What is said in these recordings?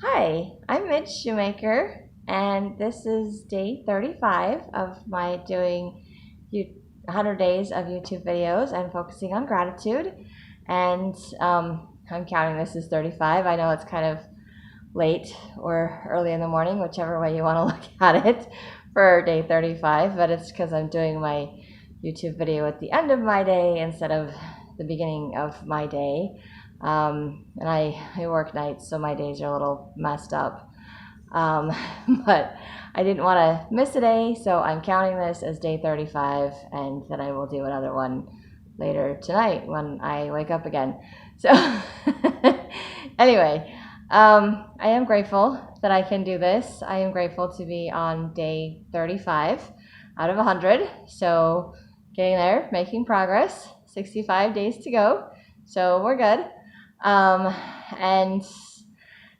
Hi, I'm Mitch Shoemaker, and this is day 35 of my doing 100 days of YouTube videos and focusing on gratitude. And I'm counting this as 35. I know it's kind of late or early in the morning, whichever way you want to look at it, for day 35, but it's because I'm doing my YouTube video at the end of my day instead of the beginning of my day. And I work nights, so my days are a little messed up. Um, but I didn't want to miss a day, so I'm counting this as day 35, and then I will do another one later tonight when I wake up again. So, anyway, I am grateful that I can do this. I am grateful to be on day 35 out of 100. So, getting there, making progress, 65 days to go. So, we're good. And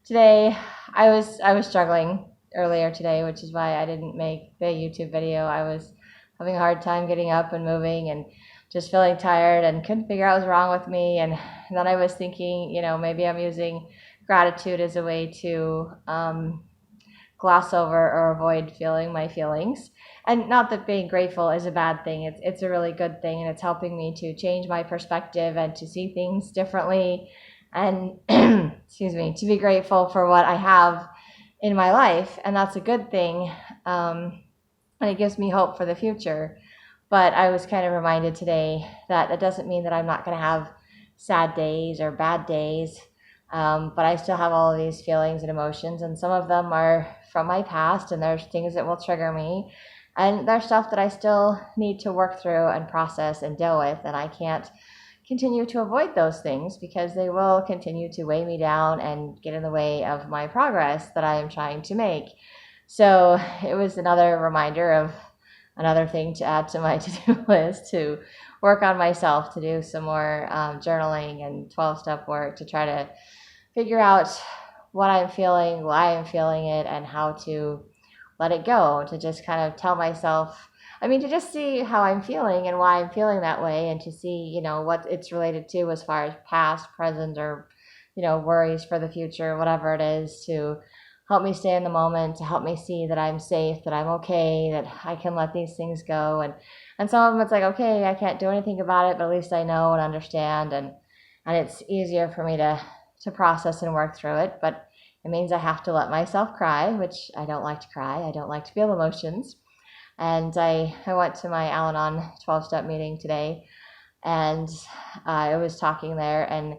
today I was struggling earlier today, which is why I didn't make the YouTube video. I was having a hard time getting up and moving and just feeling tired and couldn't figure out what was wrong with me. And then I was thinking, maybe I'm using gratitude as a way to gloss over or avoid feeling my feelings. And not that being grateful is a bad thing. It's a really good thing, and it's helping me to change my perspective and to see things differently and excuse me, to be grateful for what I have in my life, and that's a good thing. And it gives me hope for the future. But I was kind of reminded today that it doesn't mean that I'm not going to have sad days or bad days. But I still have all of these feelings and emotions, and some of them are from my past, and there's things that will trigger me. And there's stuff that I still need to work through and process and deal with, and I can't continue to avoid those things because they will continue to weigh me down and get in the way of my progress that I am trying to make. So it was another reminder of another thing to add to my to-do list, to work on myself, to do some more journaling and 12-step work to try to figure out what I'm feeling, why I'm feeling it, and how to let it go, to just kind of tell myself, to just see how I'm feeling and why I'm feeling that way, and to see, what it's related to as far as past, present, or, worries for the future, whatever it is, to help me stay in the moment, to help me see that I'm safe, that I'm okay, that I can let these things go. And some of them it's like, okay, I can't do anything about it, but at least I know and understand, and it's easier for me to process and work through it. But it means I have to let myself cry, which I don't like to cry. I don't like to feel emotions. And I went to my Al Anon 12-step meeting today, and I was talking there, and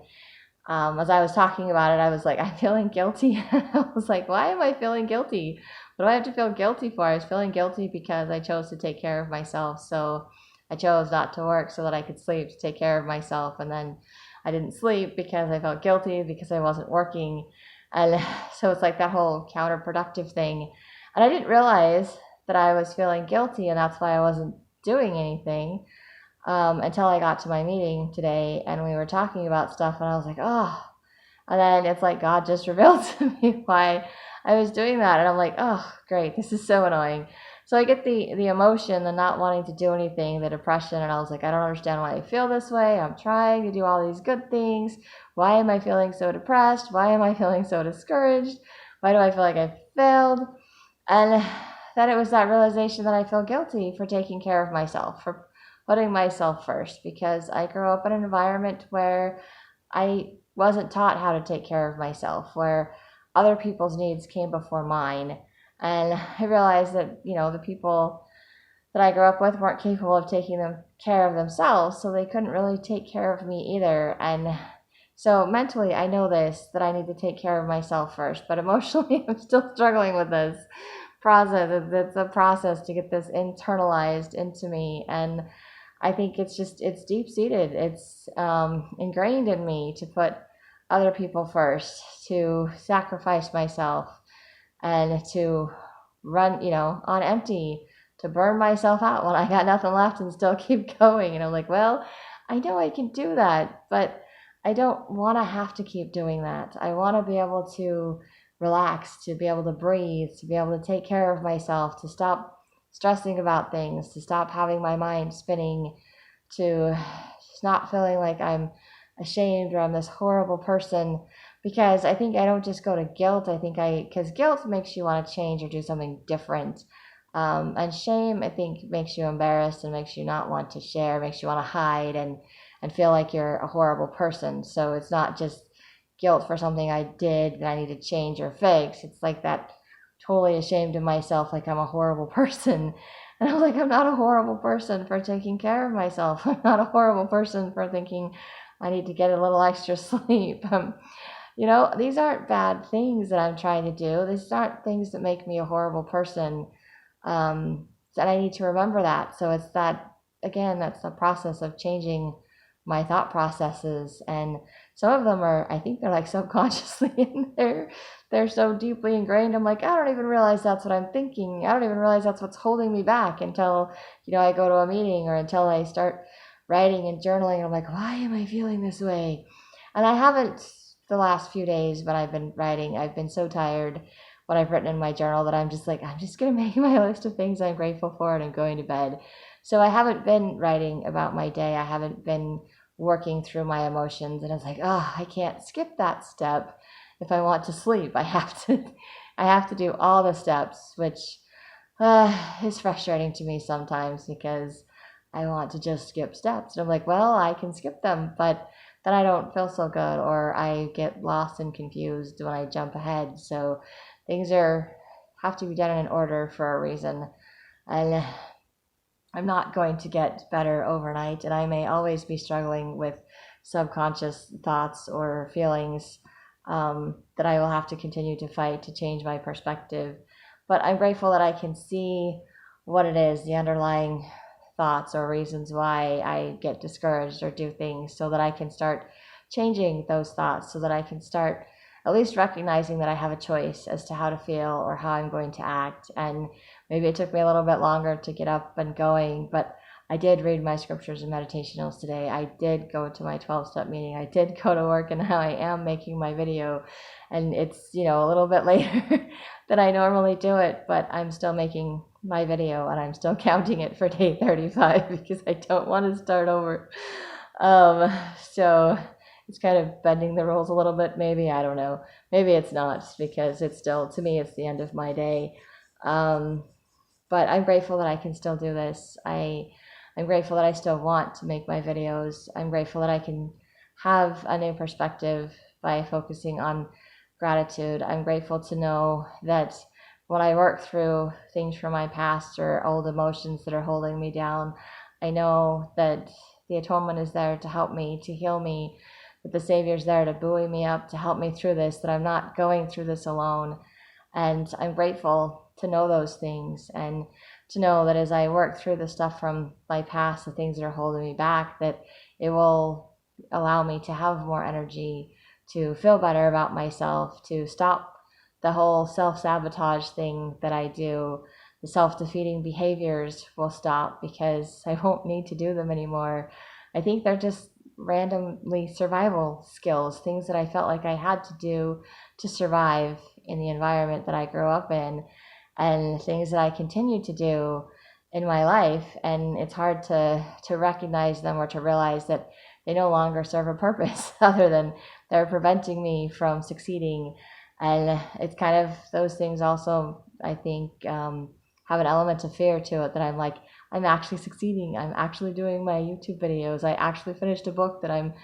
as I was talking about it, I was like, I'm feeling guilty. I was like, why am I feeling guilty? What do I have to feel guilty for? I was feeling guilty because I chose to take care of myself. So I chose not to work so that I could sleep to take care of myself. And then I didn't sleep because I felt guilty because I wasn't working. And so it's like that whole counterproductive thing. And I didn't realize that I was feeling guilty, and that's why I wasn't doing anything until I got to my meeting today and we were talking about stuff, and I was like, oh. And then it's like God just revealed to me why I was doing that. And I'm like, oh, great, this is so annoying. So I get the emotion, the not wanting to do anything, the depression, and I was like, I don't understand why I feel this way. I'm trying to do all these good things. Why am I feeling so depressed? Why am I feeling so discouraged? Why do I feel like I failed? And then it was that realization that I feel guilty for taking care of myself, for putting myself first, because I grew up in an environment where I wasn't taught how to take care of myself, where other people's needs came before mine. And I realized that, the people that I grew up with weren't capable of taking care of themselves, so they couldn't really take care of me either. And so mentally, I know this, that I need to take care of myself first, but emotionally, I'm still struggling with this process. It's a process to get this internalized into me. And I think it's deep seated. It's ingrained in me to put other people first, to sacrifice myself, and to run, on empty, to burn myself out when I got nothing left and still keep going. And I'm like, well, I know I can do that, but I don't want to have to keep doing that. I want to be able to relax, to be able to breathe, to be able to take care of myself, to stop stressing about things, to stop having my mind spinning, to just not feeling like I'm ashamed or I'm this horrible person because I think I don't just go to guilt. Because guilt makes you want to change or do something different. And shame, I think, makes you embarrassed and makes you not want to share, makes you want to hide and feel like you're a horrible person. So it's not just guilt for something I did that I need to change or fix. It's like that totally ashamed of myself, like I'm a horrible person. And I was like, I'm not a horrible person for taking care of myself. I'm not a horrible person for thinking I need to get a little extra sleep. These aren't bad things that I'm trying to do. These aren't things that make me a horrible person. And I need to remember that. So it's that, again, that's the process of changing my thought processes. And some of them are, I think they're like subconsciously in there. They're so deeply ingrained. I'm like, I don't even realize that's what I'm thinking. I don't even realize that's what's holding me back until, I go to a meeting or until I start writing and journaling. I'm like, why am I feeling this way? And I haven't the last few days when I've been writing. I've been so tired what I've written in my journal that I'm just like, I'm just going to make my list of things I'm grateful for and I'm going to bed. So I haven't been writing about my day. I haven't been working through my emotions. And I was like, oh, I can't skip that step if I want to sleep. I have to do all the steps, which is frustrating to me sometimes because I want to just skip steps. And I'm like, well, I can skip them, but then I don't feel so good, or I get lost and confused when I jump ahead. So things have to be done in order for a reason. And I'm not going to get better overnight, and I may always be struggling with subconscious thoughts or feelings that I will have to continue to fight to change my perspective. But I'm grateful that I can see what it is, the underlying thoughts or reasons why I get discouraged or do things, so that I can start changing those thoughts, so that I can start at least recognizing that I have a choice as to how to feel or how I'm going to act. And maybe it took me a little bit longer to get up and going, but I did read my scriptures and meditationals today. I did go to my 12-step meeting. I did go to work, and now I am making my video. And it's, a little bit later than I normally do it, but I'm still making my video and I'm still counting it for day 35 because I don't want to start over. So it's kind of bending the rules a little bit, maybe. I don't know. Maybe it's not, because it's still, to me, it's the end of my day. But I'm grateful that I can still do this. I'm grateful that I still want to make my videos. I'm grateful that I can have a new perspective by focusing on gratitude. I'm grateful to know that when I work through things from my past or old emotions that are holding me down, I know that the atonement is there to help me, to heal me, that the Savior's there to buoy me up, to help me through this, that I'm not going through this alone. And I'm grateful to know those things, and to know that as I work through the stuff from my past, the things that are holding me back, that it will allow me to have more energy, to feel better about myself, to stop the whole self-sabotage thing that I do. The self-defeating behaviors will stop because I won't need to do them anymore. I think they're just randomly survival skills, things that I felt like I had to do to survive in the environment that I grew up in, and things that I continue to do in my life. And it's hard to recognize them or to realize that they no longer serve a purpose other than they're preventing me from succeeding. And it's kind of, those things also, I think, have an element of fear to it, that I'm like, I'm actually succeeding. I'm actually doing my YouTube videos. I actually finished a book that I'm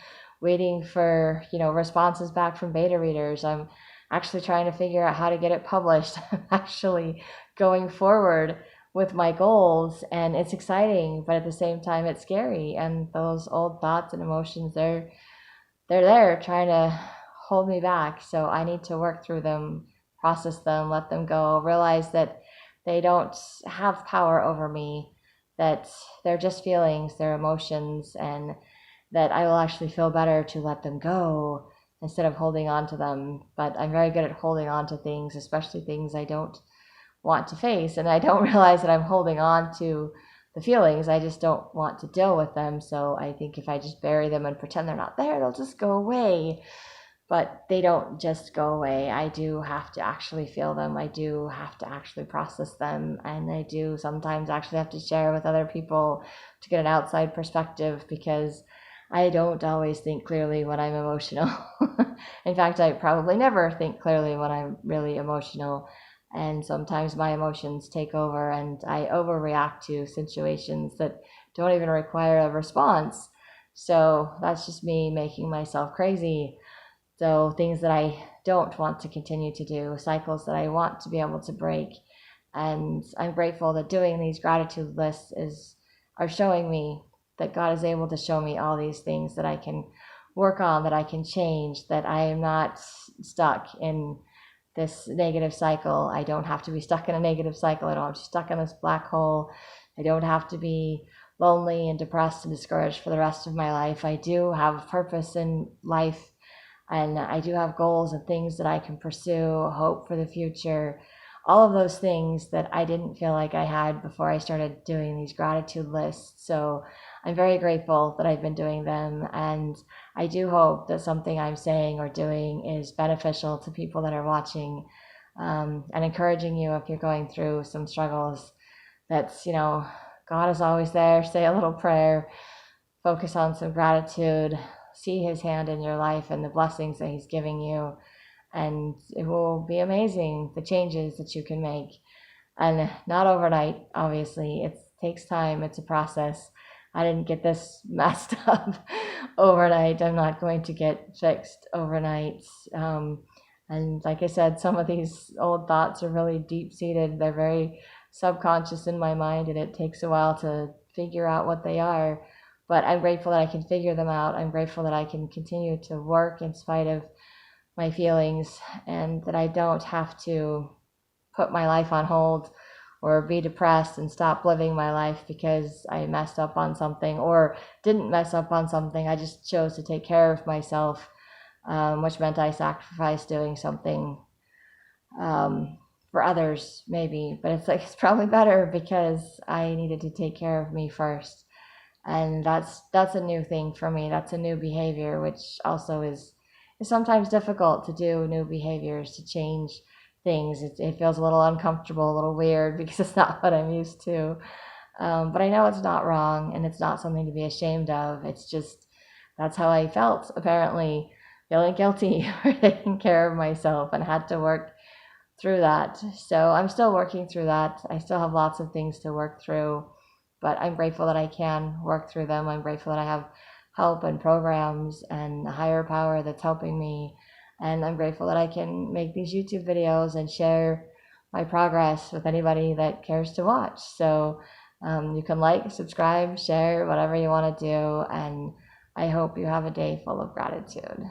waiting for, responses back from beta readers. I'm actually trying to figure out how to get it published. I'm actually going forward with my goals, and it's exciting, but at the same time, it's scary. And those old thoughts and emotions, they're there trying to hold me back. So I need to work through them, process them, let them go, realize that they don't have power over me, that they're just feelings, they're emotions, and that I will actually feel better to let them go instead of holding on to them. But I'm very good at holding on to things, especially things I don't want to face, and I don't realize that I'm holding on to the feelings. I just don't want to deal with them. So I think if I just bury them and pretend they're not there, they'll just go away. But they don't just go away. I do have to actually feel them. I do have to actually process them. And I do sometimes actually have to share with other people to get an outside perspective, because I don't always think clearly when I'm emotional. In fact, I probably never think clearly when I'm really emotional. And sometimes my emotions take over and I overreact to situations that don't even require a response. So that's just me making myself crazy. So things that I don't want to continue to do, cycles that I want to be able to break. And I'm grateful that doing these gratitude lists are showing me that God is able to show me all these things that I can work on, that I can change, that I am not stuck in this negative cycle. I don't have to be stuck in a negative cycle. I don't have to be stuck in this black hole. I don't have to be lonely and depressed and discouraged for the rest of my life. I do have purpose in life, and I do have goals and things that I can pursue, hope for the future, all of those things that I didn't feel like I had before I started doing these gratitude lists. So I'm very grateful that I've been doing them, and I do hope that something I'm saying or doing is beneficial to people that are watching, and encouraging you if you're going through some struggles. That's, God is always there. Say a little prayer, focus on some gratitude, see his hand in your life and the blessings that he's giving you, and it will be amazing the changes that you can make. And not overnight, obviously. It takes time, it's a process. I didn't get this messed up overnight. I'm not going to get fixed overnight. And like I said, some of these old thoughts are really deep seated. They're very subconscious in my mind, and it takes a while to figure out what they are. But I'm grateful that I can figure them out. I'm grateful that I can continue to work in spite of my feelings, and that I don't have to put my life on hold or be depressed and stop living my life because I messed up on something or didn't mess up on something. I just chose to take care of myself, which meant I sacrificed doing something for others, maybe. But it's probably better because I needed to take care of me first. And that's a new thing for me. That's a new behavior, which also is sometimes difficult to do, new behaviors, to change things. It feels a little uncomfortable, a little weird because it's not what I'm used to. But I know it's not wrong, and it's not something to be ashamed of. It's just that's how I felt, apparently, feeling guilty for taking care of myself, and had to work through that. So I'm still working through that. I still have lots of things to work through, but I'm grateful that I can work through them. I'm grateful that I have help and programs and a higher power that's helping me. And I'm grateful that I can make these YouTube videos and share my progress with anybody that cares to watch. So you can like, subscribe, share, whatever you want to do. And I hope you have a day full of gratitude.